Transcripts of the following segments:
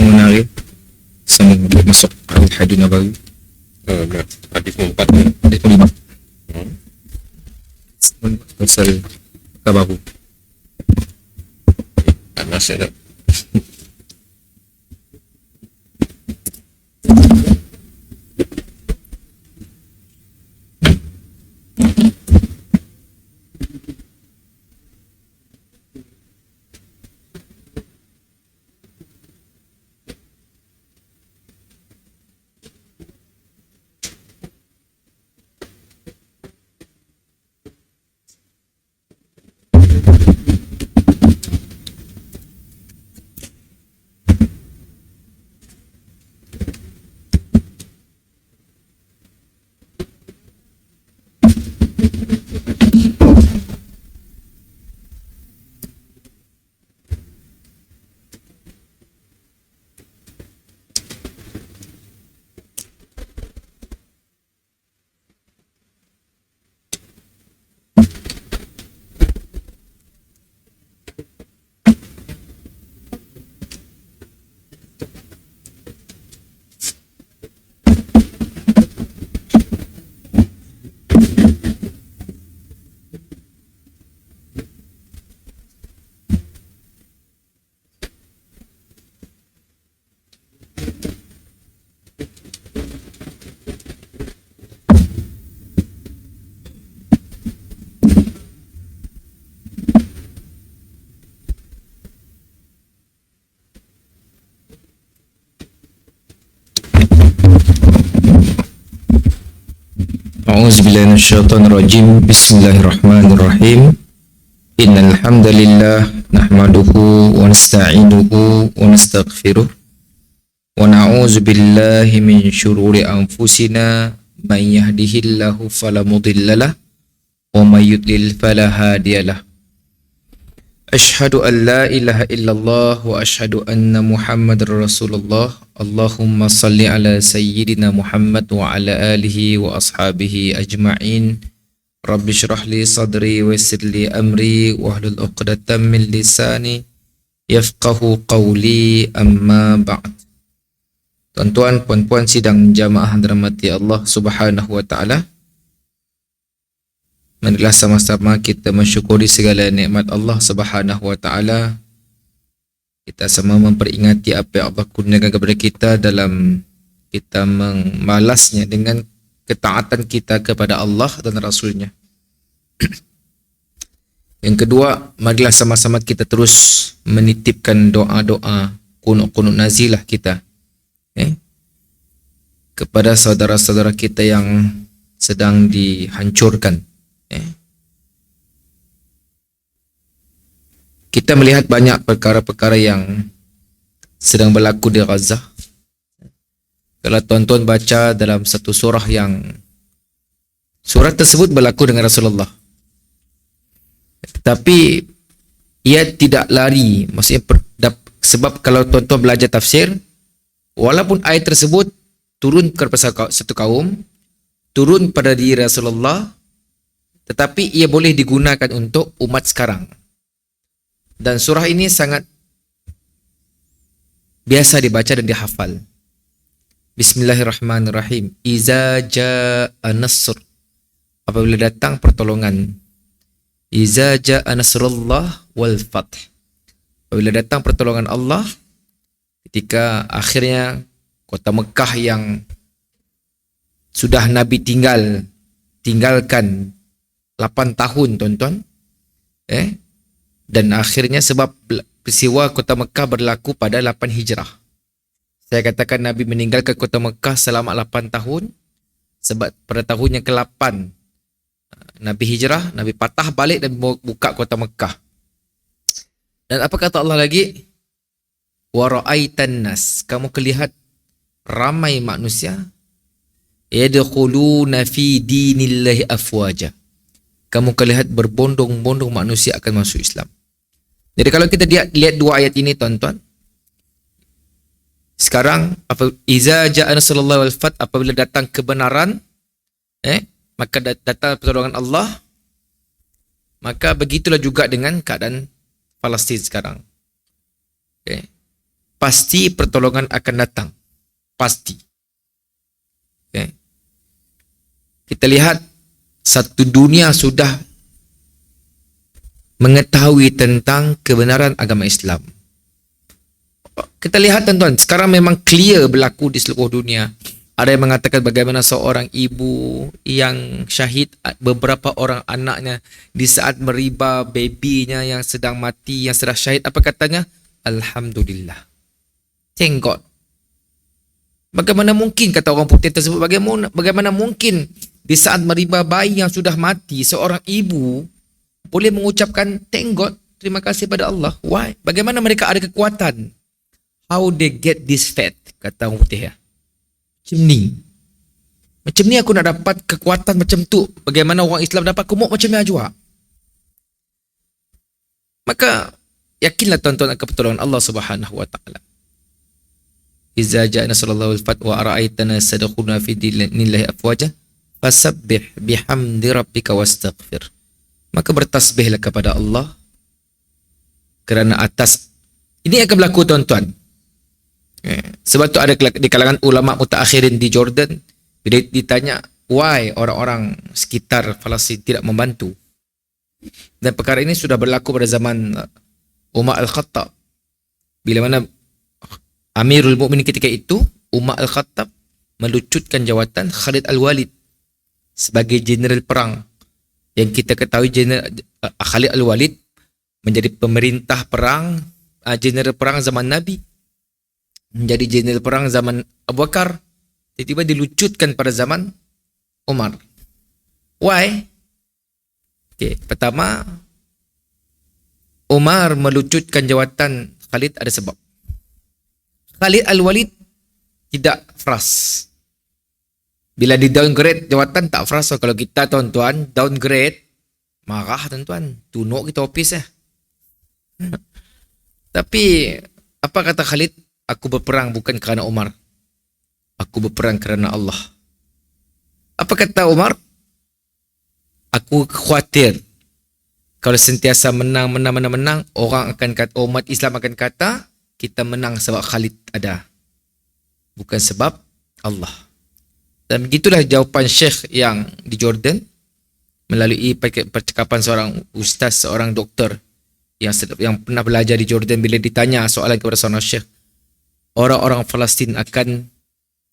mengenali sebelum masuk al-Hadis Nabawi. Hadis 4. Hadis 5. Pasal baru. Panas ya. A'udzubillahi minasyaitonirrajim. Bismillahirrahmanirrahim. Innal hamdalillah nahmaduhu wa nasta'inuhu wa nastaghfiruh wa na'udzu billahi min syururi anfusina may yahdihillahu fala mudhillalah wa may yudlil fala hadiyalah. Asyhadu an la ilaha illallah wa asyhadu anna Muhammadar Rasulullah. Allahumma salli ala sayyidina Muhammad wa ala alihi wa ashabihi ajma'in. Rabbi syrah li sadri wa yassir li amri wahlul 'uqdatam min lisani yafqahu qawli, amma ba'd. Tuan-tuan, puan-puan sidang jamaah dirahmati Allah Subhanahu wa taala. Marilah sama-sama kita mensyukuri segala nikmat Allah Subhanahu wa taala. Kita sama memperingati apa yang Allah kurniakan kepada kita dalam kita membalasnya dengan ketaatan kita kepada Allah dan Rasulnya. Yang kedua, marilah sama-sama kita terus menitipkan doa-doa qunut-qunut nazilah kita kepada saudara-saudara kita yang sedang dihancurkan. Kita melihat banyak perkara-perkara yang sedang berlaku di Gaza. Kalau tuan-tuan baca dalam satu surah surat tersebut berlaku dengan Rasulullah, tetapi ia tidak lari. Maksudnya sebab kalau tuan-tuan belajar tafsir, walaupun ayat tersebut turun kepada satu kaum, turun pada diri Rasulullah, tetapi ia boleh digunakan untuk umat sekarang. Dan surah ini sangat biasa dibaca dan dihafal. Bismillahirrahmanirrahim. Iza ja'a nasr, apabila datang pertolongan. Iza ja'a nasrullah wal fath, apabila datang pertolongan Allah, ketika akhirnya kota Mekah yang sudah Nabi tinggalkan 8 tahun, tuan-tuan, dan akhirnya sebab peristiwa kota Mekah berlaku pada 8 Hijrah. Saya katakan Nabi meninggalkan kota Mekah selama 8 tahun sebab pada tahun yang ke-8 Nabi hijrah, Nabi patah balik dan buka kota Mekah. Dan apa kata Allah lagi? Wa ra'aitan nas, kamu kelihat ramai manusia yadkhuluna fi dinillahi afwaja, kamu kelihat berbondong-bondong manusia akan masuk Islam. Jadi kalau kita lihat dua ayat ini, tuan-tuan, sekarang iza ja'a nasrullahi wal fath, apabila datang kebenaran, maka datang pertolongan Allah. Maka begitulah juga dengan keadaan Palestin sekarang. pasti pertolongan akan datang. Pasti. Okay. Kita lihat satu dunia sudah mengetahui tentang kebenaran agama Islam. Kita lihat tuan-tuan, sekarang memang clear berlaku di seluruh dunia. Ada yang mengatakan bagaimana seorang ibu yang syahid beberapa orang anaknya di saat meriba babynya yang sedang mati, yang sudah syahid. Apa katanya? Alhamdulillah. Thank God. Bagaimana mungkin, kata orang putih tersebut, bagaimana mungkin di saat meriba bayi yang sudah mati, seorang ibu boleh mengucapkan thank God, terima kasih pada Allah. Why? Bagaimana mereka ada kekuatan? How they get this faith, kata orang putih ya. Macam ni aku nak dapat kekuatan macam tu. Bagaimana orang Islam dapat kumuk macam ni juga? Maka yakinlah tuan-tuan akan pertolongan Allah Subhanahu wa taala. Iza ja'a nasrullah wal fath wa ara'aitana sadkhuluna fi dinillahi afwaja fasabbih bihamdi rabbika wastaghfir. Maka bertasbihlah kepada Allah kerana atas ini akan berlaku tuan-tuan. Sebab tu ada di kalangan ulama mutaakhirin di Jordan, bila ditanya why orang-orang sekitar Palestin tidak membantu, dan perkara ini sudah berlaku pada zaman Umar Al-Khattab, bila mana Amirul Mukminin ketika itu Umar Al-Khattab melucutkan jawatan Khalid Al-Walid sebagai jeneral perang. Yang kita ketahui Khalid Al-Walid menjadi pemerintah perang, jeneral perang zaman Nabi, menjadi jeneral perang zaman Abu Bakar, tiba-tiba dilucutkan pada zaman Umar. Why? Okay, pertama, Umar melucutkan jawatan Khalid ada sebab. Khalid Al-Walid tidak frust. Bila di downgrade jawatan tak frust. So, kalau kita tuan-tuan downgrade, marah tuan-tuan, tunuk kita office Tapi apa kata Khalid? Aku berperang bukan kerana Umar. Aku berperang kerana Allah. Apa kata Umar? Aku khawatir kalau sentiasa menang, orang akan kata, umat Islam akan kata kita menang sebab Khalid ada, bukan sebab Allah. Dan begitulah jawapan Syekh yang di Jordan melalui percakapan seorang ustaz, seorang doktor yang pernah belajar di Jordan. Bila ditanya soalan kepada seorang Syekh, orang-orang Palestin akan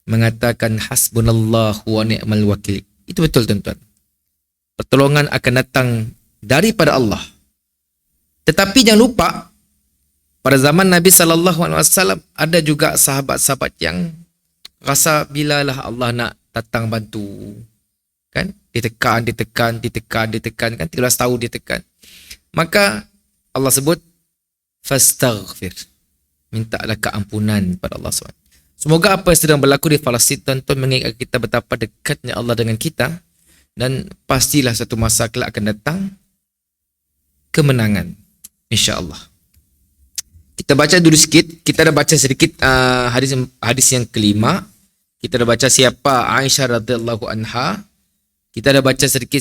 mengatakan hasbunallahu wa ni'mal wakil. Itu betul tuan-tuan. Pertolongan akan datang daripada Allah. Tetapi jangan lupa, pada zaman Nabi SAW ada juga sahabat-sahabat yang rasa bilalah Allah nak datang bantu. Kan? Ditekan kan? 13 tahun ditekan. Maka Allah sebut fastaghfir. Mintalah keampunan pada Allah SWT. Semoga apa yang sedang berlaku di Palestin tuan-tuan mengingatkan kita betapa dekatnya Allah dengan kita, dan pastilah satu masa kelak akan datang kemenangan, insya-Allah. Kita baca dulu sikit. Kita dah baca sedikit hadis yang kelima. Kita dah baca siapa Aisyah radhiyallahu anha. Kita dah baca sedikit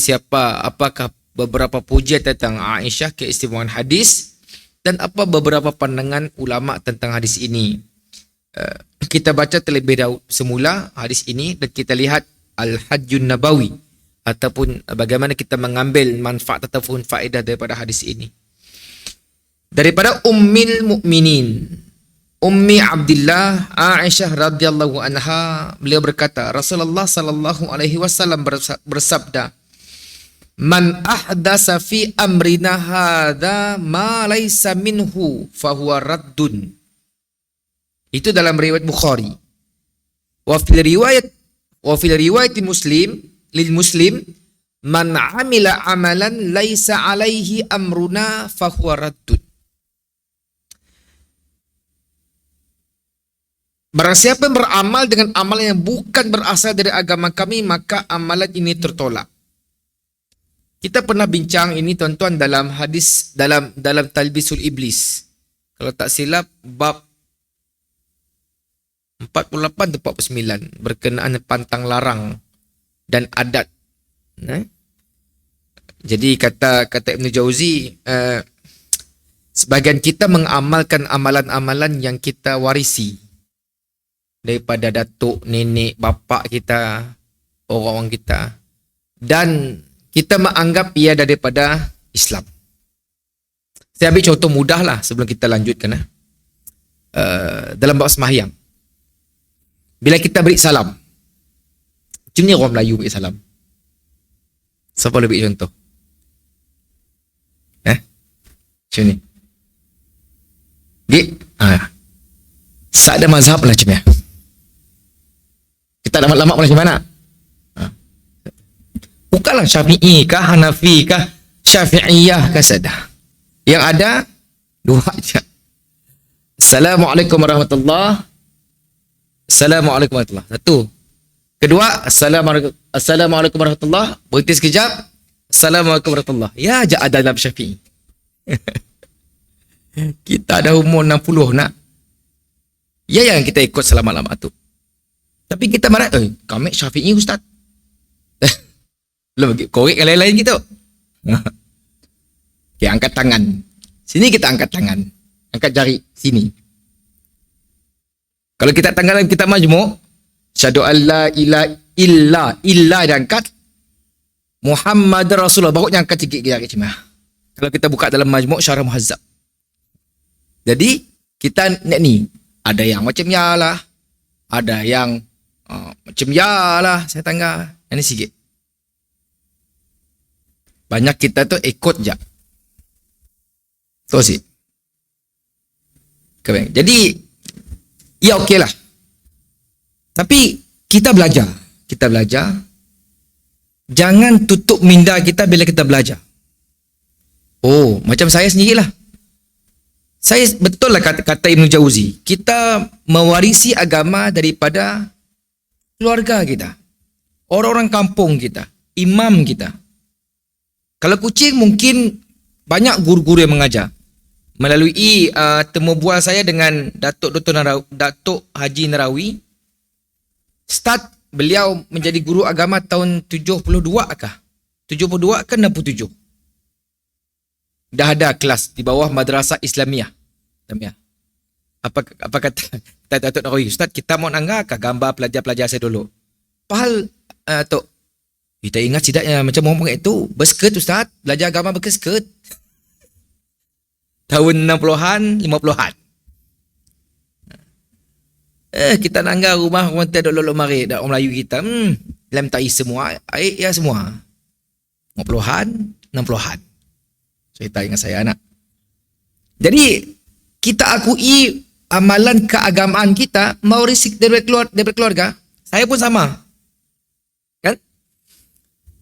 apakah beberapa pujian tentang Aisyah, keistimewaan hadis, dan apa beberapa pandangan ulama tentang hadis ini. Kita baca terlebih dahulu semula hadis ini dan kita lihat Al-Hajjun Nabawi, ataupun bagaimana kita mengambil manfaat ataupun faedah daripada hadis ini. Daripada Ummul Mukminin Ummi Abdillah Aisyah radhiyallahu anha, beliau berkata, Rasulullah sallallahu alaihi wasallam bersabda, "Man ahdasa fi amrina hadza ma laysa minhu fahuwa raddun." Itu dalam riwayat Bukhari. Wa fil riwayat Muslim lil Muslim, "Man amila amalan laysa alaihi amruna fahuwa raddun." Barang siapa yang beramal dengan amalan yang bukan berasal dari agama kami, maka amalan ini tertolak. Kita pernah bincang ini tuan-tuan dalam hadis dalam Talbisul Iblis. Kalau tak silap bab 48 atau 49 berkenaan pantang larang dan adat. Jadi kata Ibn Jauzi, Sebahagian kita mengamalkan amalan-amalan yang kita warisi daripada datuk, nenek, bapa kita, orang-orang kita. Dan kita menganggap ia daripada Islam. Saya ambil contoh mudah lah sebelum kita lanjutkan. Dalam bab sembahyang. Bila kita beri salam. Macam ni orang Melayu beri salam. Siapa boleh beri contoh? Macam ni. Tak ada mazhab lah macam ni. Kita ada lama macam mana? Bukanlah Syafi'i kah, Hanafi kah, Syafi'iyah kah, sadah. Yang ada dua je. Assalamualaikum warahmatullahi. Assalamualaikum warahmatullahi. Satu. Kedua, Assalamualaikum warahmatullahi. Berhenti sekejap. Assalamualaikum warahmatullahi. Ya, je ada dalam Syafi'i. Kita dah umur 60 nak. Ya yang kita ikut selama-lama tu. Tapi kita marah, kami Syafi'i Ustaz. Belum korek yang lain-lain gitu. Okay, angkat tangan. Sini kita angkat tangan. Angkat jari sini. Kalau kita tangan kita majmuk, syahadu an la ilaha illa dan angkat Muhammad Rasulullah, baru angkat sikit jari cuma. Kalau kita buka dalam majmuk Syarah Muhazzab. Jadi kita ni ada yang macam ya lah, ada yang macam ya lah, saya tangga. Ini sikit. Banyak kita tu ikut je. Tu sih. Jadi ya okey lah. Tapi kita belajar. Jangan tutup minda kita bila kita belajar. Oh, macam saya sendirilah. Saya betul lah kata Ibn Jauzi. Kita mewarisi agama daripada keluarga kita. Orang-orang kampung kita. Imam kita. Kalau Kuching mungkin banyak guru-guru yang mengajar. Melalui temu bual saya dengan Datuk Haji Narawi. Start beliau menjadi guru agama tahun 72 kah? 72 ke 67? Dah ada kelas di bawah Madrasah Islamiyah. Apa kata Datuk Narawi? Ustaz, kita mau nanggakah gambar pelajar-pelajar saya dulu? Pahal Tok. Kita ingat tidaknya macam orang itu berskirt Ustaz, belajar agama berskirt. Tahun 60-an, 50-an. Kita nanggar rumah orang tak dok lolok mari dak orang Melayu kita. Lem tai semua, air ya semua. 50-an, 60-an. Cerita dengan saya anak. Jadi kita akui amalan keagamaan kita mau risik dari keluarga. Saya pun sama. Kan?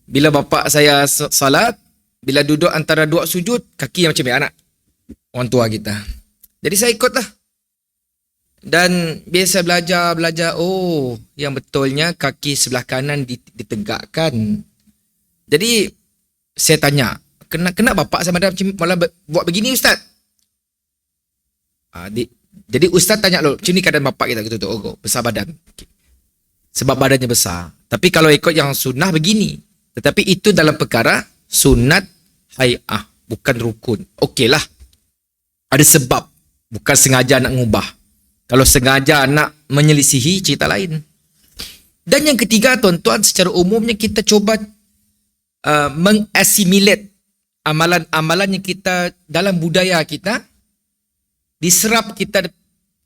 Bila bapa saya salat, bila duduk antara dua sujud, kaki macam anak orang tua kita. Jadi saya ikutlah. Dan biasa belajar, oh, yang betulnya kaki sebelah kanan ditegakkan. Jadi saya tanya, kenapa bapak saya malah buat begini Ustaz? Jadi Ustaz tanya lo, macam ni keadaan bapak kita gitu tu, oh, besar badan. Sebab badannya besar. Tapi kalau ikut yang sunnah begini. Tetapi itu dalam perkara sunat hay'ah, bukan rukun. Okeylah. Ada sebab, bukan sengaja nak ngubah. Kalau sengaja nak menyelisihi, cerita lain. Dan yang ketiga, tuan-tuan, secara umumnya kita cuba mengasimilate amalan-amalan yang kita dalam budaya kita, diserap kita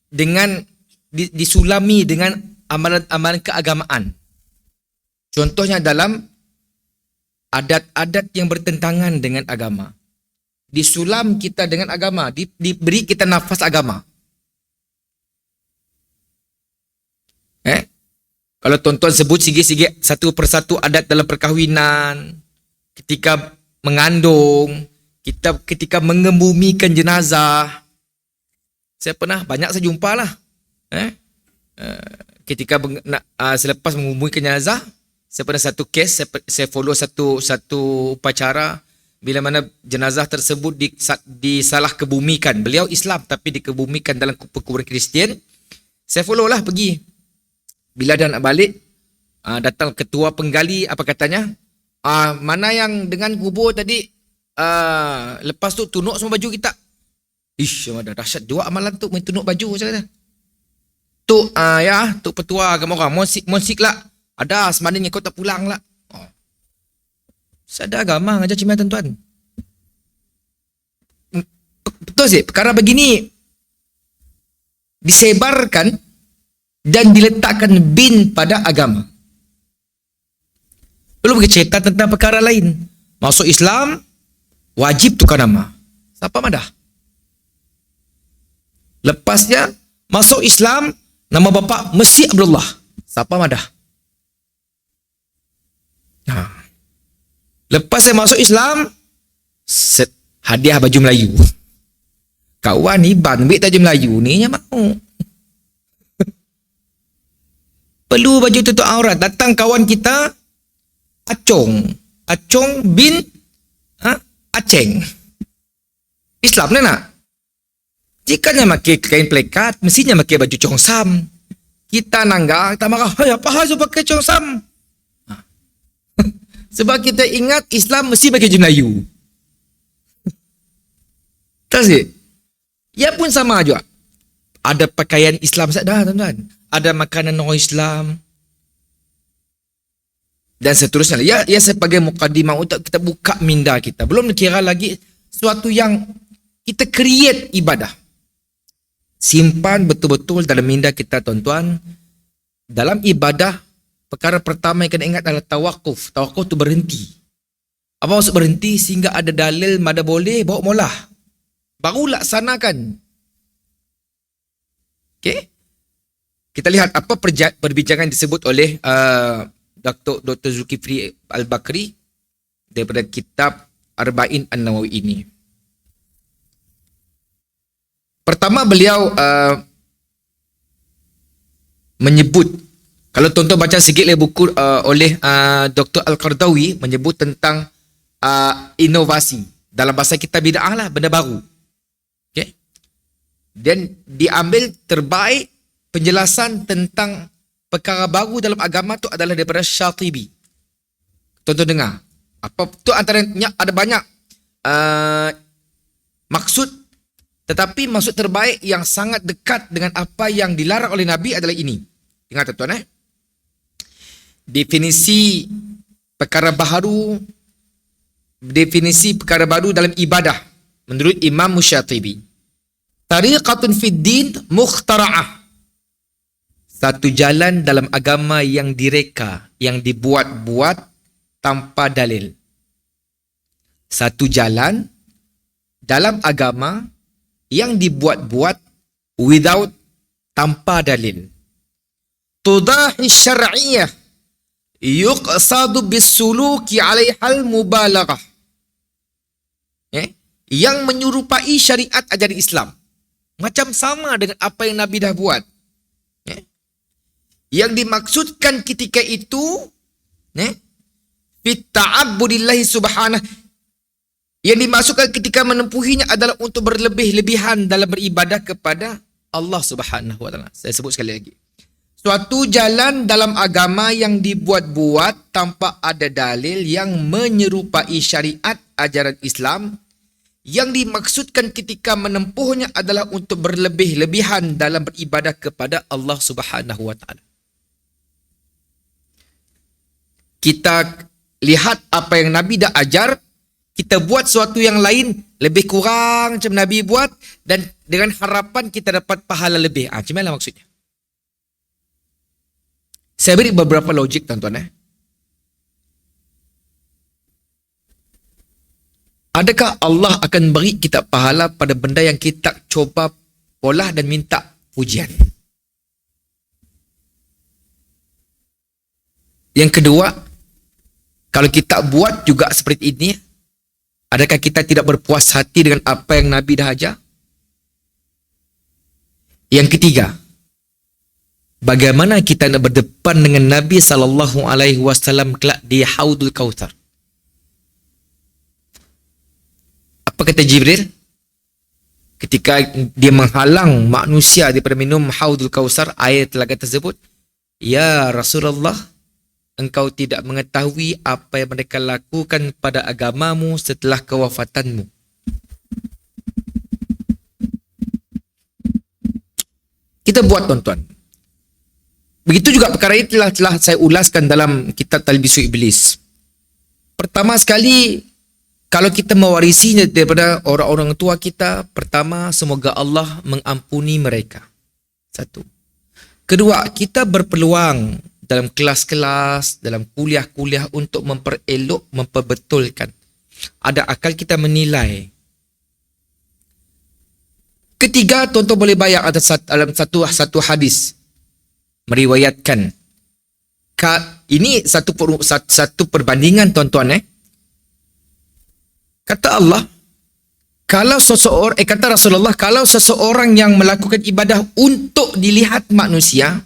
dengan disulami dengan amalan-amalan keagamaan. Contohnya dalam adat-adat yang bertentangan dengan agama. Disulam kita dengan agama, diberi kita nafas agama. Kalau tuan-tuan sebut sikit-sikit satu persatu adat dalam perkahwinan, ketika mengandung, ketika mengebumikan jenazah. Saya pernah banyak saya jumpa lah. Ketika selepas mengebumikan jenazah, saya pernah satu kes, saya follow satu upacara bila mana jenazah tersebut disalah kebumikan. Beliau Islam tapi dikebumikan dalam perkuburan Kristian. Saya follow lah pergi. Bila dah nak balik, datang ketua penggali, apa katanya? Mana yang dengan kubur tadi, lepas tu tunuk semua baju kita. Ish, ada dahsyat juga amalan tu, main tunuk baju saya kata. Tu ya, tu petua agama orang. Musik lah. Ada semananya kau tak pulang lah. Oh. Sadar agama ngajar cimai tuan-tuan. Betul sih, perkara begini disebarkan dan diletakkan bin pada agama. Belum bercerita tentang perkara lain. Masuk Islam, wajib tukar nama. Siapa madah? Lepasnya, masuk Islam, nama bapa mesti Abdullah. Siapa madah? Nah. Lepas saya masuk Islam, hadiah baju Melayu. Kawan Iban ambil baju Melayu ni yang mau. Perlu baju tutup aurat. Datang kawan kita, Acong bin Aceng. Islam ni nak. Jika dia pakai kain plekat, mestinya pakai baju congsam. Kita nangga, kita marah, apa hal tu pakai congsam? Sebab kita ingat Islam mesti pakai baju Melayu. Tak sih? Ya pun sama juga. Ada pakaian Islam saja, tuan-tuan. Ada makanan non-Islam. Dan seterusnya. Ya sebagai mukadimah untuk kita buka minda kita. Belum kira lagi suatu yang kita create ibadah. Simpan betul-betul dalam minda kita, tuan-tuan. Dalam ibadah, perkara pertama yang kena ingat adalah tawakuf. Tawakuf itu berhenti. Apa maksud berhenti? Sehingga ada dalil, mana boleh, bawa molah. Baru laksanakan. Okay? Kita lihat apa perbincangan disebut oleh Dr. Zulkifli Al-Bakri daripada kitab Arba'in An-Nawawi ini. Pertama beliau menyebut, kalau tuan-tuan baca sikit buku oleh Dr. Al-Qardawi menyebut tentang inovasi. Dalam bahasa kita bid'ah lah, benda baru. Okay? Dan diambil terbaik penjelasan tentang perkara baru dalam agama tu adalah daripada Syatibi. Tuan-tuan dengar. Apa tu antaranya ada banyak maksud, tetapi maksud terbaik yang sangat dekat dengan apa yang dilarang oleh Nabi adalah ini. Ingat tuan-tuan definisi perkara baru dalam ibadah menurut Imam Syatibi. Tariqatun fid din mukhtara'ah. Satu jalan dalam agama yang direka, yang dibuat-buat tanpa dalil. Satu jalan dalam agama yang dibuat-buat without, tanpa dalil. Tudahi syar'iyah yuqsadu bisuluki alaihal mubalaghah. Yang menyerupai syariat ajaran Islam. Macam sama dengan apa yang Nabi dah buat. Yang dimaksudkan ketika itu fit ta'abbudillahi subhanahu, yang dimaksudkan ketika menempuhinya adalah untuk berlebih-lebihan dalam beribadah kepada Allah Subhanahu wa taala. Saya sebut sekali lagi. Suatu jalan dalam agama yang dibuat-buat tanpa ada dalil yang menyerupai syariat ajaran Islam, yang dimaksudkan ketika menempuhnya adalah untuk berlebih-lebihan dalam beribadah kepada Allah Subhanahu wa taala. Kita lihat apa yang Nabi dah ajar, kita buat sesuatu yang lain lebih kurang macam Nabi buat, dan dengan harapan kita dapat pahala lebih. Macam mana maksudnya? Saya beri beberapa logik, tuan-tuan. Adakah Allah akan beri kita pahala pada benda yang kita coba olah dan minta pujian? Yang kedua, kalau kita buat juga seperti ini, adakah kita tidak berpuas hati dengan apa yang Nabi dah ajar? Yang ketiga, bagaimana kita nak berdepan dengan Nabi SAW kelak di Haudul Kautsar? Apa kata Jibril? Ketika dia menghalang manusia daripada minum Haudul Kautsar, air telaga tersebut, ya Rasulullah, engkau tidak mengetahui apa yang mereka lakukan pada agamamu setelah kewafatanmu. kita buat tuan-tuan. Begitu juga perkara ini telah saya ulaskan dalam kitab Talbisu Iblis. Pertama sekali, kalau kita mewarisinya daripada orang-orang tua kita, pertama, semoga Allah mengampuni mereka. Satu. Kedua, kita berpeluang dalam kelas-kelas, dalam kuliah-kuliah untuk memperelok, memperbetulkan. Ada akal kita menilai. Ketiga, tuan-tuan boleh bayar dalam satu hadis meriwayatkan. Ini satu perbandingan tuan-tuan. Kata Allah, kata Rasulullah, kalau seseorang yang melakukan ibadah untuk dilihat manusia,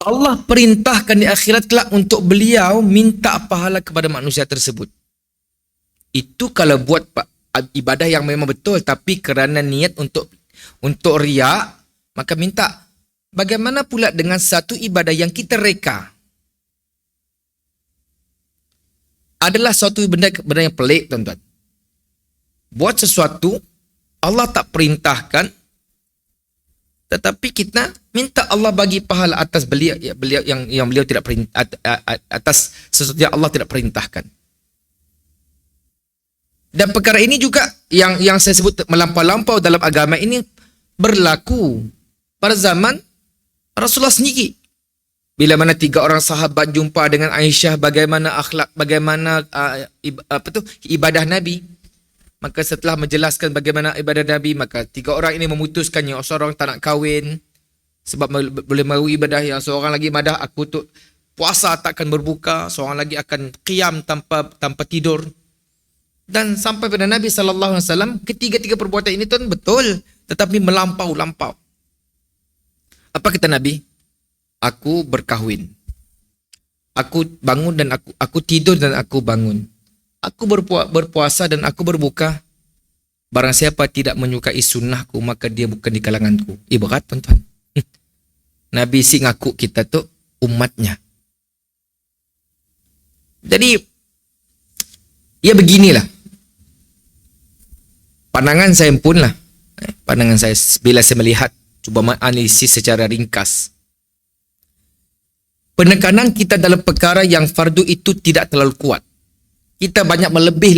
Allah perintahkan di akhirat kelak untuk beliau minta pahala kepada manusia tersebut. Itu kalau buat ibadah yang memang betul, tapi kerana niat untuk riak, maka minta. Bagaimana pula dengan satu ibadah yang kita reka? Adalah suatu benda yang pelik, tuan-tuan. Buat sesuatu, Allah tak perintahkan, tetapi kita minta Allah bagi pahala atas beliau yang beliau tidak atas sesuatu yang Allah tidak perintahkan. Dan perkara ini juga yang saya sebut melampau-lampau dalam agama ini berlaku pada zaman Rasulullah sendiri. Bila mana 3 orang sahabat jumpa dengan Aisyah, bagaimana akhlak, bagaimana ibadah Nabi. Maka setelah menjelaskan bagaimana ibadah Nabi, maka 3 orang ini memutuskan yang seorang tak nak kahwin sebab boleh mahu ibadah, yang seorang lagi madah aku tu puasa takkan berbuka, seorang lagi akan qiyam tanpa tidur. Dan sampai pada Nabi SAW, ketiga-tiga perbuatan ini tuan betul, tetapi melampau-lampau. Apa kata Nabi? Aku berkahwin. Aku bangun dan aku tidur dan aku bangun. Aku berpuasa dan aku berbuka. Barang siapa tidak menyukai sunnahku, maka dia bukan di kalanganku. Berat tuan-tuan. Nabi si ngaku kita tu umatnya. Jadi, ya beginilah. Pandangan saya pun lah. Pandangan saya bila saya melihat, cuba menganalisis secara ringkas. Penekanan kita dalam perkara yang fardu itu tidak terlalu kuat. Kita banyak melebih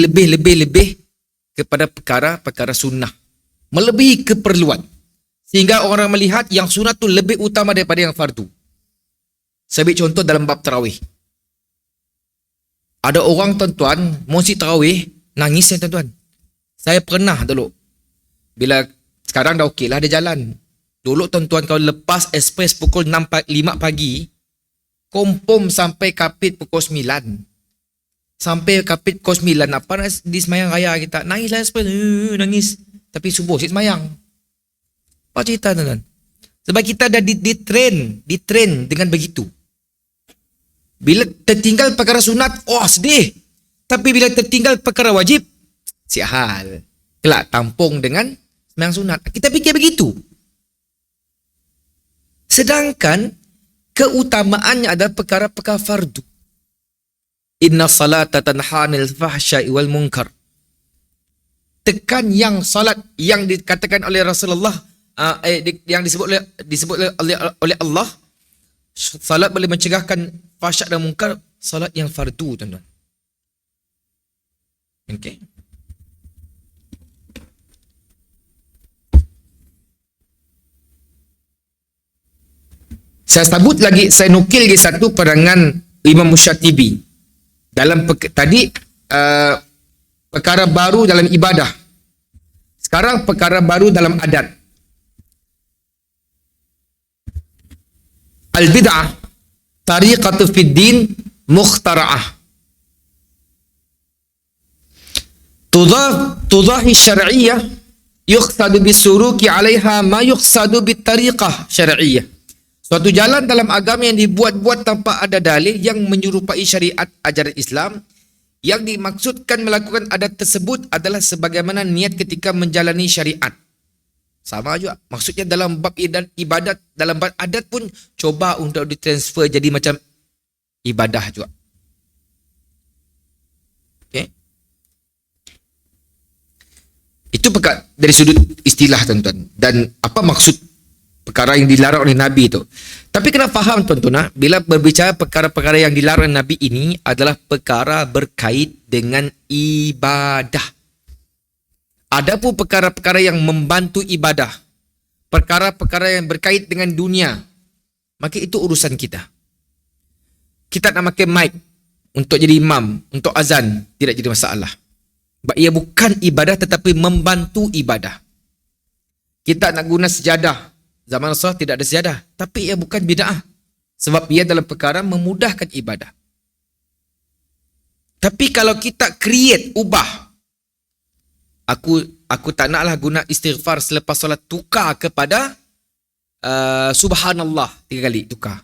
kepada perkara sunnah. Melebihi keperluan. Sehingga orang melihat yang sunnah itu lebih utama daripada yang fardu. Saya beri contoh dalam bab tarawih. Ada orang tuan-tuan, musik tarawih, nangis ya tuan-tuan. Saya pernah dulu. Bila sekarang dah okey lah, ada jalan. Dulu tuan-tuan kalau lepas ekspres pukul 5 pagi, kompom sampai kapit pukul 9. Sampai kapit pukul 9. Apa di semayang raya kita? Nangis lah ekspres. Nangis. Tapi subuh si semayang. Apa cerita tuan-tuan? Sebab kita dah di-train dengan begitu. Bila tertinggal perkara sunat, sedih. Tapi bila tertinggal perkara wajib, siap hal. Kelak tampung dengan semayang sunat. Kita fikir begitu. Sedangkan keutamaannya adalah perkara-perkara fardu. Inna salata tanha 'anil fahsya'i wal munkar. Tekan yang salat yang dikatakan oleh Rasulullah, yang disebut oleh Allah, salat boleh mencegahkan fahsyak dan munkar, salat yang fardu tuan-tuan. Okey. Saya sebut lagi, saya nukil lagi satu pandangan Imam Musyatibi dalam tadi perkara baru dalam ibadah. Sekarang perkara baru dalam adat. Al-bid'ah tariqatu fid din mukhtara'ah. Tudahi syar'iyyah yuqsadu bisuruki 'alaiha ma yuqsadu bitariqah syar'iyyah. Suatu jalan dalam agama yang dibuat-buat tanpa ada dalil yang menyerupai syariat ajaran Islam, yang dimaksudkan melakukan adat tersebut adalah sebagaimana niat ketika menjalani syariat. Sama juga. Maksudnya dalam bab ibadat, dalam bab adat pun coba untuk ditransfer jadi macam ibadah juga. Okay. Itu dari sudut istilah tuan-tuan. Dan apa maksud perkara yang dilarang oleh Nabi itu. Tapi kena faham tuan-tuan, bila berbicara perkara-perkara yang dilarang Nabi ini adalah perkara berkait dengan ibadah. Adapun perkara-perkara yang membantu ibadah, perkara-perkara yang berkait dengan dunia, maka itu urusan kita. Kita nak pakai mic untuk jadi imam, untuk azan, tidak jadi masalah. Sebab ia bukan ibadah tetapi membantu ibadah. Kita nak guna sejadah. Zaman Rasulullah tidak ada sejadah. Tapi ia bukan bid'ah. Sebab ia dalam perkara memudahkan ibadah. Tapi kalau kita create, ubah. Aku tak naklah guna istighfar selepas solat, tukar kepada subhanallah 3 kali, tukar.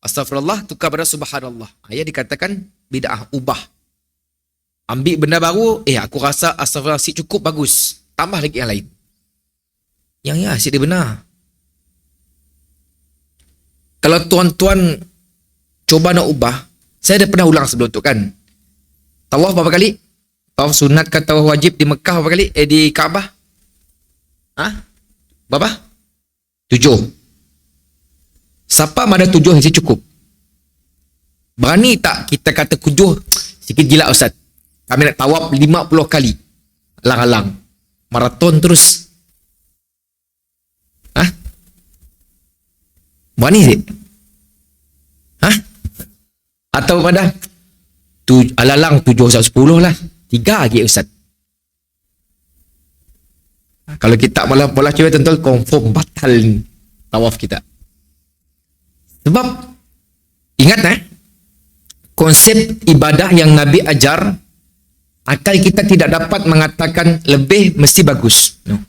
Astaghfirullah, tukar pada subhanallah. Ia dikatakan bid'ah, ubah. Ambil benda baru, aku rasa astaghfirullah asyik cukup, bagus. Tambah lagi yang lain. Yang asyik dia benar. Kalau tuan-tuan coba nak ubah, saya dah pernah ulang sebelum tu kan. Tawaf berapa kali? Tawaf sunat ke tawaf wajib di Mekah berapa kali? Di Kaabah? Berapa? 7. Siapa ada 7 yang cukup? Berani tak kita kata 7? Sikit gila Ustaz. Kami nak tawaf 50 kali. Alang-alang. Maraton terus. Berani sih? Atau pada alalang 7 Ustaz 10 lah. 3 lagi Ustaz. Kalau kita malah bola cewek tentu confirm batal tawaf kita. Sebab ingat konsep ibadah yang Nabi ajar, akal kita tidak dapat mengatakan lebih mesti bagus. No.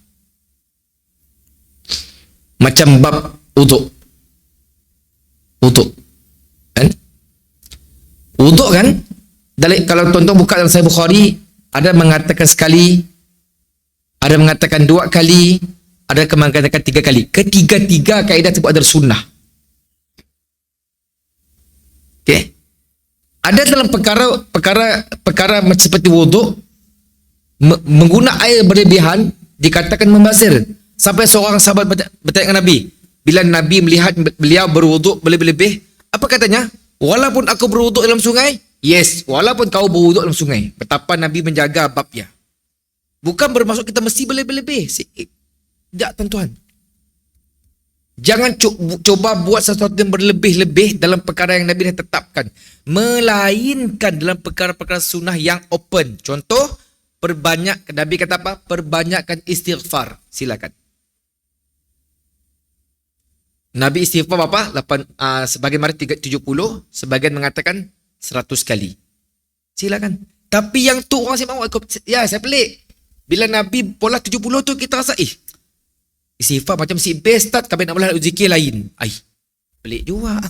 Macam bab uduk. Kan? Uduk kan? Kalau tuan-tuan buka dalam Sahih Bukhari, ada mengatakan sekali, ada mengatakan 2 kali, ada mengatakan 3 kali. Ketiga-tiga kaedah tersebut adalah sunnah. Okey. Ada dalam perkara macam seperti wuduk, menggunakan air berlebihan dikatakan membazir. Sampai seorang sahabat bertanya dengan Nabi, bila Nabi melihat beliau berwuduk berlebih-lebih, apa katanya? Walaupun aku berwuduk dalam sungai, yes, walaupun kau berwuduk dalam sungai. Betapa Nabi menjaga babnya. Bukan bermaksud kita mesti berlebih-lebih. Tidak, tuan-tuan. Jangan coba buat sesuatu yang berlebih-lebih dalam perkara yang Nabi dah tetapkan. Melainkan dalam perkara-perkara sunnah yang open. Contoh, Nabi kata apa? Perbanyakkan istighfar. Silakan. Nabi istighfar apa? Sebagian mana 70, sebagian mengatakan 100 kali. Silakan. Tapi yang tu orang saya mahu, saya pelik. Bila Nabi pola 70 tu kita rasa, istighfar macam si best tak, kami nak boleh zikir lain. Pelik juga.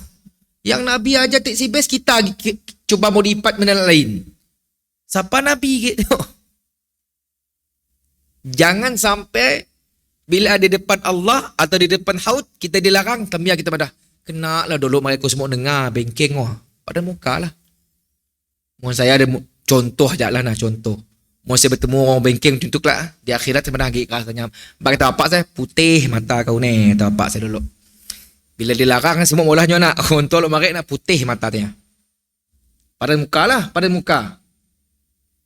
Yang Nabi ajar tak si best, kita cuba modifat benda lain. Siapa Nabi gitu? Jangan sampai bila ada depan Allah atau di depan haud, kita dilarang, kami kita pada kena lah dulu mereka semua dengar bengkeng pada muka lah. Mohon saya ada contoh aja lah contoh. Mohon saya bertemu orang bengkeng contoh lah. Di akhirat saya pernah pergi katanya, bagi tahu apa saya putih mata kau ni, tahu apa saya dulu. Bila dilarang semua mulahnya nak kontrol mereka nak putih matanya. Padan muka lah, padan muka.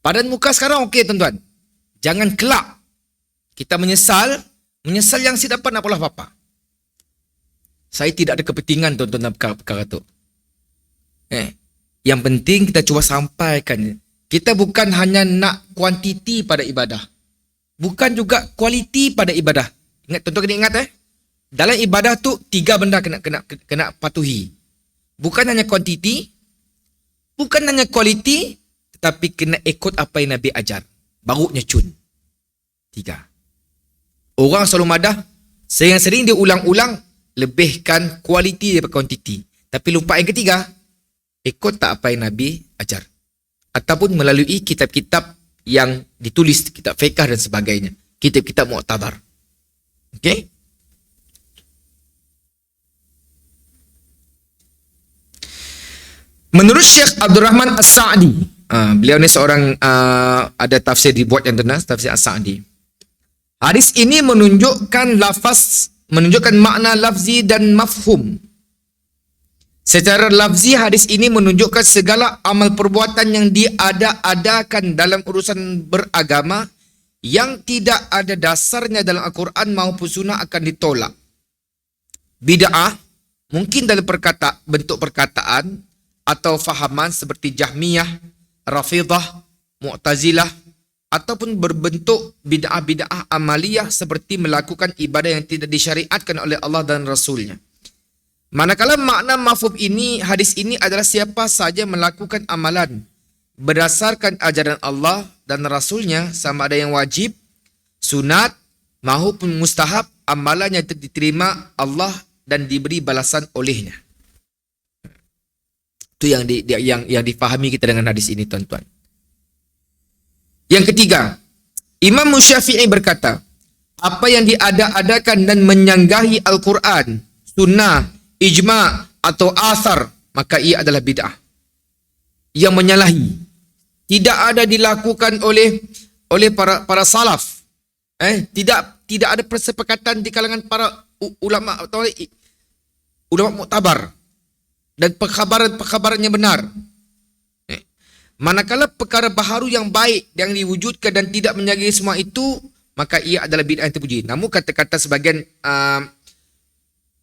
Padan muka sekarang okey tuan-tuan. Jangan kelak kita menyesal yang si dapat nak pola apa-apa. Saya tidak ada kepentingan tuan-tuan dalam perkara tu. Yang penting kita cuba sampaikan. Kita bukan hanya nak kuantiti pada ibadah. Bukan juga kualiti pada ibadah. Ingat, tuan-tuan kena ingat dalam ibadah tu 3 benda kena patuhi. Bukan hanya kuantiti, bukan hanya kualiti, tetapi kena ikut apa yang Nabi ajar. Baru nyecun. 3. Orang selalu madah, sering dia ulang-ulang, lebihkan kualiti daripada kuantiti. Tapi lupa yang ketiga, ikut tak apa yang Nabi ajar. Ataupun melalui kitab-kitab yang ditulis, kitab fiqh dan sebagainya. Kitab-kitab mu'tabar. Okey? Menurut Syekh Abdul Rahman As-Sa'di, beliau ni seorang, ada tafsir dibuat yang tenas, tafsir As-Sa'di. Hadis ini menunjukkan lafaz menunjukkan makna lafzi dan mafhum. Secara lafzi, hadis ini menunjukkan segala amal perbuatan yang diada-adakan dalam urusan beragama yang tidak ada dasarnya dalam Al-Quran maupun sunnah akan ditolak. Bid'ah mungkin dalam bentuk perkataan atau fahaman seperti Jahmiyah, Rafidah, Mu'tazilah, ataupun berbentuk bid'ah-bid'ah amaliyah seperti melakukan ibadah yang tidak disyariatkan oleh Allah dan Rasulnya. Manakala makna mafhum ini, hadis ini adalah siapa saja melakukan amalan berdasarkan ajaran Allah dan Rasulnya, sama ada yang wajib, sunat, maupun mustahab, amalannya diterima Allah dan diberi balasan olehnya. Itu yang difahami kita dengan hadis ini, tuan-tuan. Yang ketiga, Imam Syafi'i berkata, apa yang diada-adakan dan menyanggahi Al-Quran, sunnah, ijma' atau asar, maka ia adalah bid'ah yang menyalahi. Tidak ada dilakukan oleh para salaf. Tidak ada persepakatan di kalangan para ulama atau ulama muktabar dan perkhabaran-perkhabarannya benar. Manakala perkara baharu yang baik yang diwujudkan dan tidak menyalahi semua itu, maka ia adalah bid'ah yang terpuji. Namun kata-kata sebagian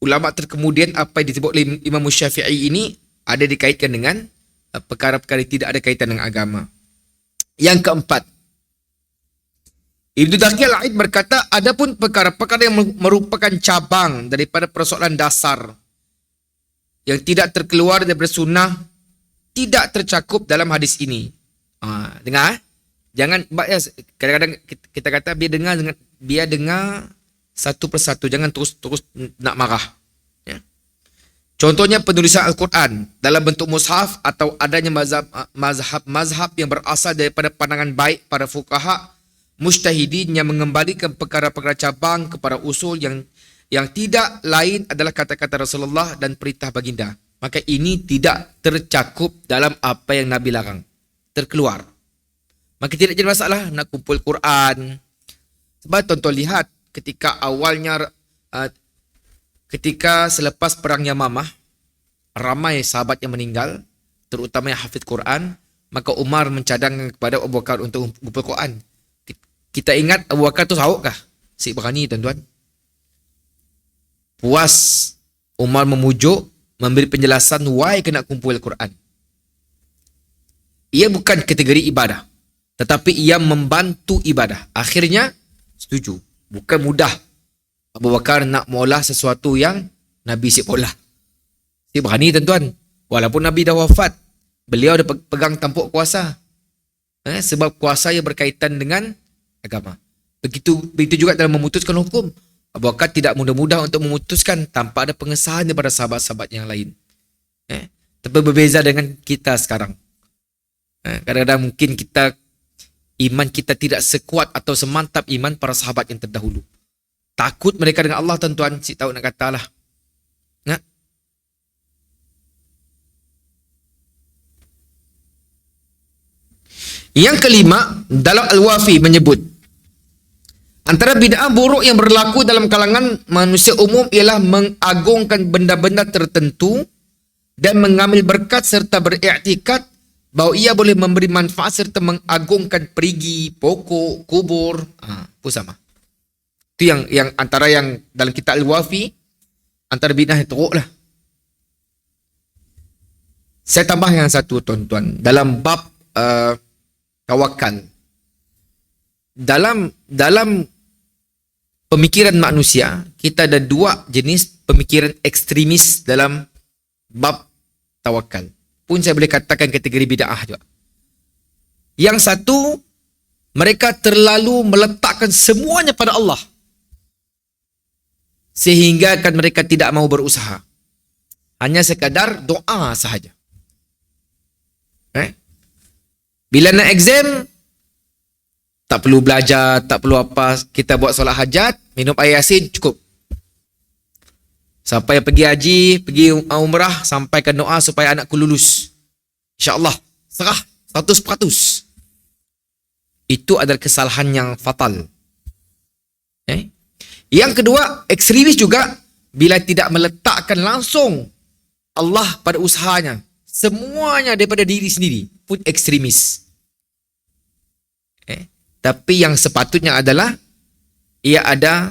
ulama terkemudian apa yang disebut oleh Imam Syafi'i ini ada dikaitkan dengan perkara-perkara yang tidak ada kaitan dengan agama. Yang keempat, Ibnu Daqiq Al-Aid berkata, adapun perkara-perkara yang merupakan cabang daripada persoalan dasar yang tidak terkeluar daripada sunnah tidak tercakup dalam hadis ini. Dengar, jangan kadang-kadang kita kata biar dengar satu persatu, jangan terus nak marah. Ya. Contohnya penulisan Al-Quran dalam bentuk mushaf atau adanya mazhab yang berasal daripada pandangan baik para fuqaha mujtahidin yang mengembalikan perkara-perkara cabang kepada usul yang tidak lain adalah kata-kata Rasulullah dan perintah baginda. Maka ini tidak tercakup dalam apa yang Nabi larang. Terkeluar. Maka tidak jadi masalah nak kumpul Quran. Sebab tuan-tuan lihat ketika awalnya, ketika selepas perang Yamamah, ramai sahabat yang meninggal, terutama yang hafid Quran, maka Umar mencadangkan kepada Abu Bakar untuk kumpul Quran. Kita ingat Abu Bakar tu sahut kah? Si berani, tuan-tuan. Puas Umar memujuk, memberi penjelasan why kena kumpul Quran. Ia bukan kategori ibadah, tetapi ia membantu ibadah. Akhirnya setuju. Bukan mudah Abu Bakar nak maulah sesuatu yang Nabi siap maulah. Dia berani, tuan-tuan. Walaupun Nabi dah wafat, beliau dah pegang tampuk kuasa. Sebab kuasa yang berkaitan dengan agama. Begitu juga dalam memutuskan hukum. Abu Bakar tidak mudah-mudah untuk memutuskan tanpa ada pengesahan daripada sahabat-sahabat yang lain. Tapi berbeza dengan kita sekarang. Kadang-kadang mungkin iman kita tidak sekuat atau semantap iman para sahabat yang terdahulu. Takut mereka dengan Allah, tuan-tuan. Si tahu nak katalah. Yang kelima, dalam Al-Wafi menyebut, antara bid'ah buruk yang berlaku dalam kalangan manusia umum ialah mengagungkan benda-benda tertentu dan mengambil berkat serta beriktikad bahawa ia boleh memberi manfaat serta mengagungkan perigi, pokok, kubur. Pun sama. Itu yang antara yang dalam kitab Al-Wafi, antara bid'ah yang teruk lah. Saya tambah yang satu, tuan-tuan. Dalam bab tawakal. Dalam pemikiran manusia, kita ada dua jenis pemikiran ekstremis dalam bab tawakal. Pun saya boleh katakan kategori bid'ah juga. Yang satu, mereka terlalu meletakkan semuanya pada Allah. Sehingga kan mereka tidak mau berusaha. Hanya sekadar doa sahaja. Bila nak exam, tak perlu belajar, tak perlu apa. Kita buat solat hajat, minum air yasin, cukup. Sampai pergi haji, pergi umrah, sampaikan doa supaya anakku lulus. InsyaAllah, serah 100%. Itu adalah kesalahan yang fatal. Yang kedua, ekstremis juga bila tidak meletakkan langsung Allah pada usahanya. Semuanya daripada diri sendiri pun ekstremis. Tapi yang sepatutnya adalah ia ada,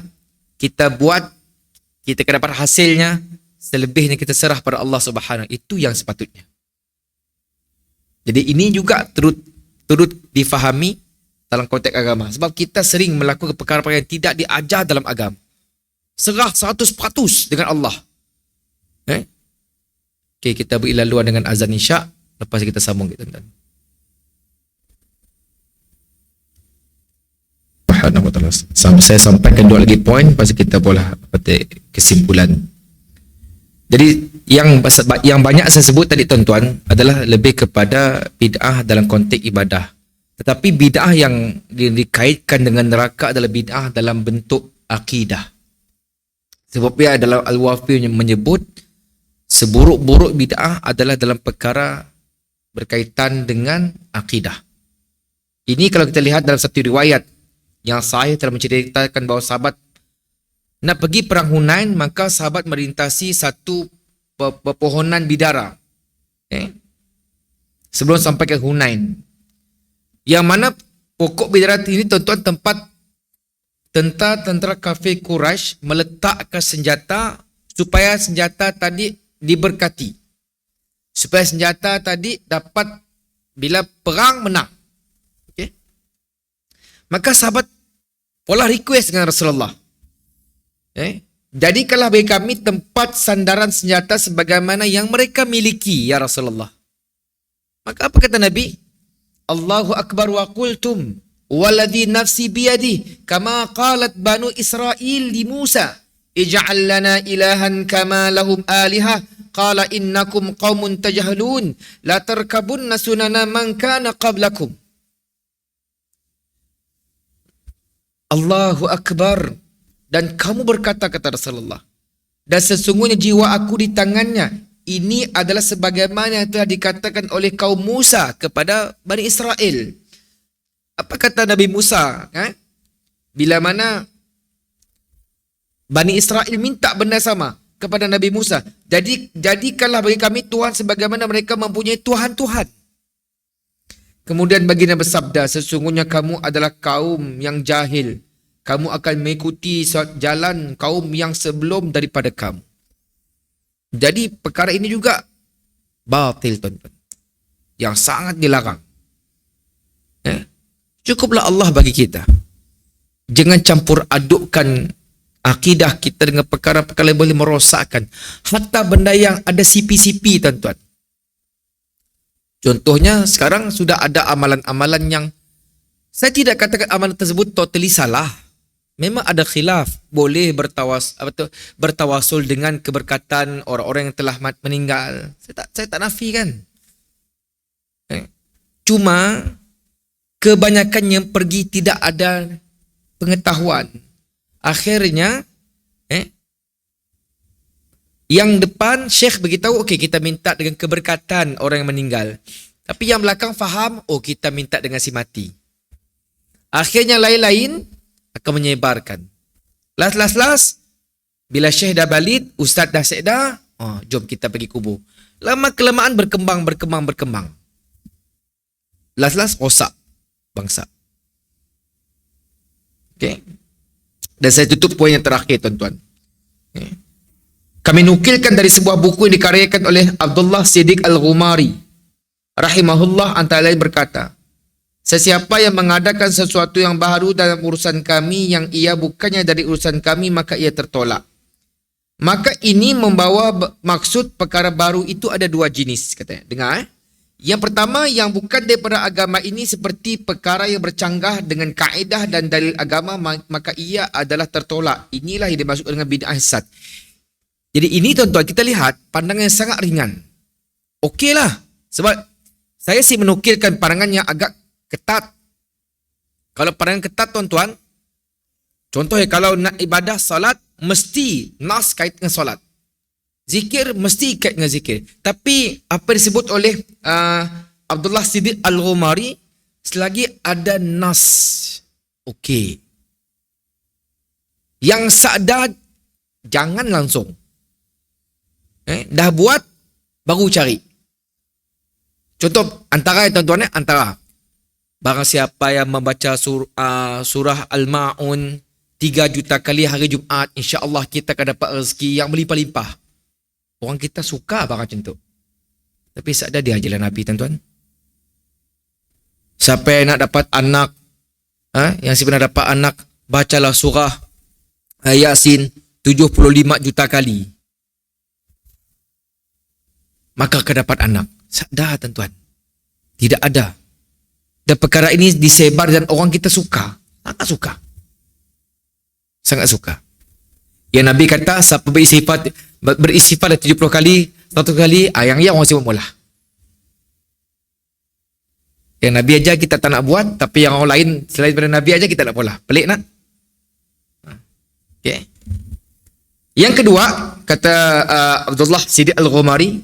kita buat, kita akan dapat hasilnya, selebihnya kita serah pada Allah Subhanahu. Itu yang sepatutnya. Jadi ini juga turut difahami dalam konteks agama. Sebab kita sering melakukan perkara-perkara yang tidak diajar dalam agama. Serah 100% dengan Allah. Okay, kita beri laluan dengan azan isyak. Lepas kita sambung, tuan-tuan. Saya sampaikan 2 lagi poin, lepas kita boleh petik kesimpulan. Jadi yang banyak saya sebut tadi, tuan-tuan, adalah lebih kepada bid'ah dalam konteks ibadah. Tetapi bid'ah yang dikaitkan dengan neraka adalah bid'ah dalam bentuk akidah. Sebab ia dalam Al-Wafi menyebut seburuk-buruk bid'ah adalah dalam perkara berkaitan dengan akidah. Ini kalau kita lihat dalam satu riwayat yang sahih telah menceritakan bahawa sahabat nak pergi perang Hunain, maka sahabat melintasi satu pepohonan bidara sebelum sampai ke Hunain, yang mana pokok bidara ini, tuan-tuan, tempat tentera kafir Quraisy meletakkan senjata supaya senjata tadi diberkati, supaya senjata tadi dapat bila perang menang. Okay? Maka sahabat pola request dengan Rasulullah, jadikanlah bagi kami tempat sandaran senjata sebagaimana yang mereka miliki, ya Rasulullah. Maka apa kata Nabi? Allahu Akbar wa qultum waladhi nafsi biyadi kama qalat banu Israel li Musa ij'al lana ilahan kama lahum aliha qala innakum qaumun tajhalun la tarkabunna sunana man kana qablakum. Allahu Akbar. Dan kamu berkata, kata Rasulullah, dan sesungguhnya jiwa aku di tangannya. Ini adalah sebagaimana yang telah dikatakan oleh kaum Musa kepada Bani Israel. Apa kata Nabi Musa? Bila mana Bani Israel minta benda sama kepada Nabi Musa. Jadikanlah bagi kami Tuhan sebagaimana mereka mempunyai Tuhan-Tuhan. Kemudian baginda bersabda, sesungguhnya kamu adalah kaum yang jahil. Kamu akan mengikuti jalan kaum yang sebelum daripada kamu. Jadi perkara ini juga batil, tuan-tuan, yang sangat dilarang. Cukuplah Allah bagi kita. Jangan campur adukkan akidah kita dengan perkara-perkara yang boleh merosakkan. Hatta benda yang ada sipi-sipi, tuan-tuan. Contohnya sekarang sudah ada amalan-amalan yang saya tidak katakan amalan tersebut totally salah. Memang ada khilaf, boleh bertawasul dengan keberkatan orang-orang yang telah meninggal. Saya tak nafikan. Cuma kebanyakan yang pergi tidak ada pengetahuan. Akhirnya yang depan Syekh beritahu, okey, kita minta dengan keberkatan orang yang meninggal. Tapi yang belakang faham, oh, kita minta dengan si mati. Akhirnya lain-lain akan menyebarkan. Last. Bila Syekh dah balik, Ustaz dah sedar, jom kita pergi kubur. Lama-kelamaan berkembang. Last, rosak bangsa. Okay. Dan saya tutup poin yang terakhir, tuan-tuan. Okay. Kami nukilkan dari sebuah buku yang dikaryakan oleh Abdullah Siddiq Al-Ghumari rahimahullah, antara lain berkata, sesiapa yang mengadakan sesuatu yang baru dalam urusan kami yang ia bukannya dari urusan kami, maka ia tertolak. Maka ini membawa maksud perkara baru itu ada 2 jenis, katanya. Dengar. Yang pertama, yang bukan daripada agama ini seperti perkara yang bercanggah dengan kaedah dan dalil agama, maka ia adalah tertolak. Inilah yang dimaksud dengan bid'ah sesat. Jadi ini, tuan-tuan, kita lihat pandangan yang sangat ringan. Okeylah. Sebab saya sih menukilkan pandangan yang agak ketat. Kalau pandangan ketat, tuan-tuan, contohnya kalau nak ibadah salat, mesti nas kait dengan salat. Zikir mesti kait dengan zikir. Tapi apa disebut oleh Abdullah Siddiq Al-Ghumari, selagi ada nas, okey. Yang sadar, jangan langsung. Dah buat, baru cari. Contoh, antara tuan-tuan, antara. Barang siapa yang membaca surah Al-Ma'un 3 juta kali hari Jumaat, insya-Allah kita akan dapat rezeki yang berlimpah-limpah. Orang kita suka barang macam tu. Tapi sadar dia ajaran Nabi, tuan-tuan. Siapa yang nak dapat anak, yang sebenarnya dapat anak, bacalah surah Yasin 75 juta kali. Maka akan dapat anak. Sadar, tuan-tuan. Tidak ada. Dan perkara ini disebar dan orang kita suka. Sangat suka. Sangat suka. Yang Nabi kata, siapa beristighfar 70 kali, 100 kali, yang orang semua mula. Yang Nabi aja kita tak nak buat, tapi yang orang lain selain daripada Nabi aja kita nak pula. Pelik nak? Okay. Yang kedua, kata Abdullah Siddiq Al-Ghumari,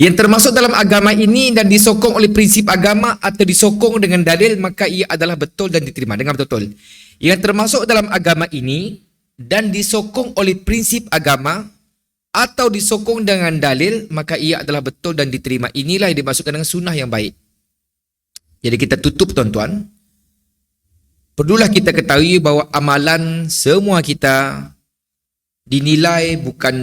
yang termasuk dalam agama ini dan disokong oleh prinsip agama atau disokong dengan dalil, maka ia adalah betul dan diterima. Dengar betul-betul. Yang termasuk dalam agama ini dan disokong oleh prinsip agama atau disokong dengan dalil, maka ia adalah betul dan diterima. Inilah yang dimaksudkan dengan sunnah yang baik. Jadi kita tutup, tuan-tuan. Perlulah kita ketahui bahawa amalan semua kita dinilai bukan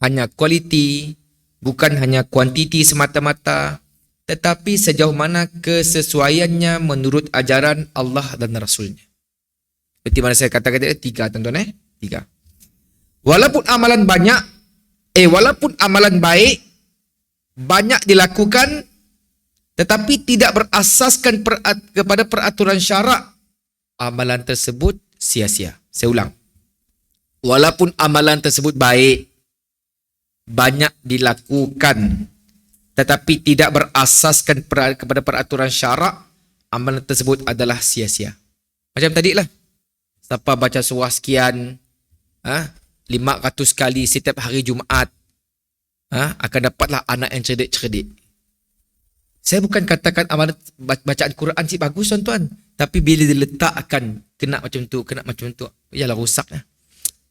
hanya kualiti, bukan hanya kuantiti semata-mata, tetapi sejauh mana kesesuaiannya menurut ajaran Allah dan Rasulnya. Seperti mana saya katakan tadi, 3, tuan-tuan. 3. Walaupun amalan baik banyak dilakukan, tetapi tidak berasaskan kepada peraturan syarak, amalan tersebut sia-sia. Saya ulang. Walaupun amalan tersebut baik, banyak dilakukan, tetapi tidak berasaskan kepada peraturan syarak, amalan tersebut adalah sia-sia. Macam tadi lah. Siapa baca surah sekian, 500 kali setiap hari Jumaat, akan dapatlah anak yang cerdik-cerdik. Saya bukan katakan amalan bacaan Quran si bagus, tuan-tuan. Tapi bila diletakkan, kena macam tu, ialah rusaklah.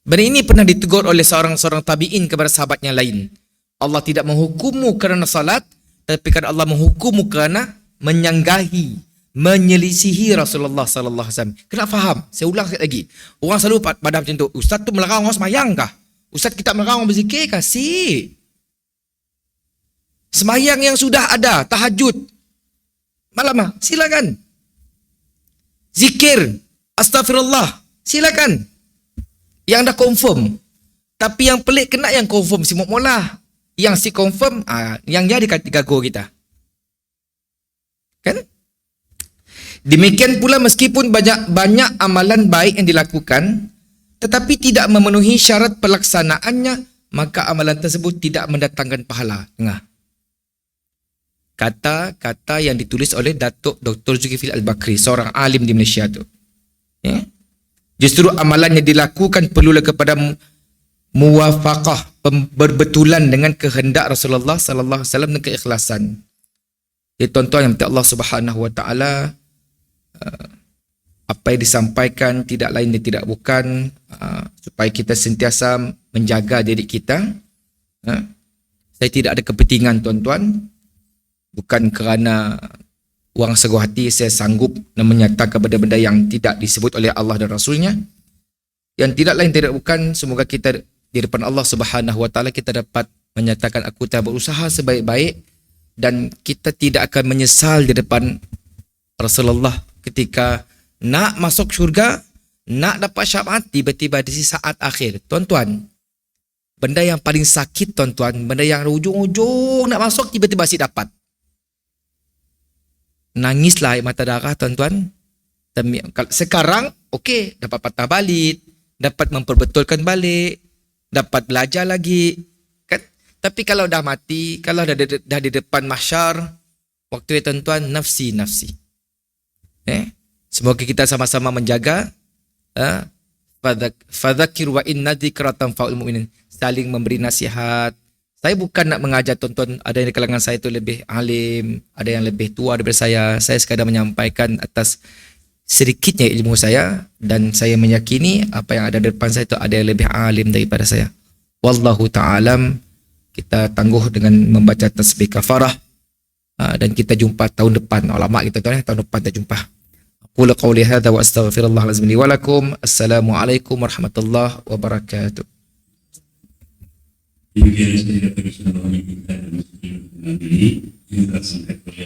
Benda ini pernah ditegur oleh seorang tabi'in kepada sahabatnya lain. Allah tidak menghukummu kerana salat, tapi kerana Allah menghukummu kerana menyanggahi, menyelisihi Rasulullah sallallahu alaihi wasallam. Kena faham. Saya ulang sekali lagi. Orang selalu pada macam tu. Ustaz tu melarang orang semayang kah? Ustaz kita melarang orang berzikir kah? Semayang yang sudah ada, tahajud, malam, silakan. Zikir, astagfirullah, silakan. Yang dah confirm. Tapi yang pelik kena yang confirm si mula. Yang si confirm, yang jadi gago kita. Kan? Demikian pula meskipun banyak amalan baik yang dilakukan, tetapi tidak memenuhi syarat pelaksanaannya, maka amalan tersebut tidak mendatangkan pahala. Dengar. Kata-kata yang ditulis oleh Datuk Dr. Zulkifli Al-Bakri, seorang alim di Malaysia tu. Ya? Justru amalan yang dilakukan perlulah kepada muwafaqah, berbetulan dengan kehendak Rasulullah sallallahu alaihi wasallam dan keikhlasan. Jadi tuan-tuan yang Allah Subhanahu wa taala, apa yang disampaikan tidak lain dan tidak bukan supaya kita sentiasa menjaga diri kita. Saya tidak ada kepentingan, tuan-tuan. Bukan kerana wang seguh hati saya sanggup menyatakan benda-benda yang tidak disebut oleh Allah dan Rasulnya. Yang tidak lain tidak bukan, semoga kita di depan Allah Subhanahu wa taala kita dapat menyatakan aku telah berusaha sebaik-baik dan kita tidak akan menyesal di depan Rasulullah ketika nak masuk syurga, nak dapat syafaat tiba-tiba di saat akhir. Tuan-tuan, benda yang paling sakit, tuan-tuan, benda yang ujung-ujung nak masuk tiba-tiba si dapat. Nangislah air mata darah, tuan-tuan. Sekarang, okey, dapat patah balik, dapat memperbetulkan balik, dapat belajar lagi. Kan? Tapi kalau dah mati, kalau dah di depan mahsyar, waktu itu, tuan-tuan, nafsi. Semoga kita sama-sama menjaga. Fadzakir wa inna dzikra tanfa'ul mu'minin. Saling memberi nasihat. Saya bukan nak mengajar, tuan-tuan, ada yang di kalangan saya itu lebih alim, ada yang lebih tua daripada saya. Saya sekadar menyampaikan atas sedikitnya ilmu saya, dan saya meyakini apa yang ada di depan saya itu ada yang lebih alim daripada saya. Wallahu ta'alam. Kita tangguh dengan membaca tasbih kafarah, dan kita jumpa tahun depan. Ulama kita tahu tahun depan kita jumpa. Qul qawli hadza wa astaghfirullah azim li wa lakum. Assalamualaikum warahmatullahi wabarakatuh. Demikian saja persoalan kita dan menghadiri. Kita sampai pada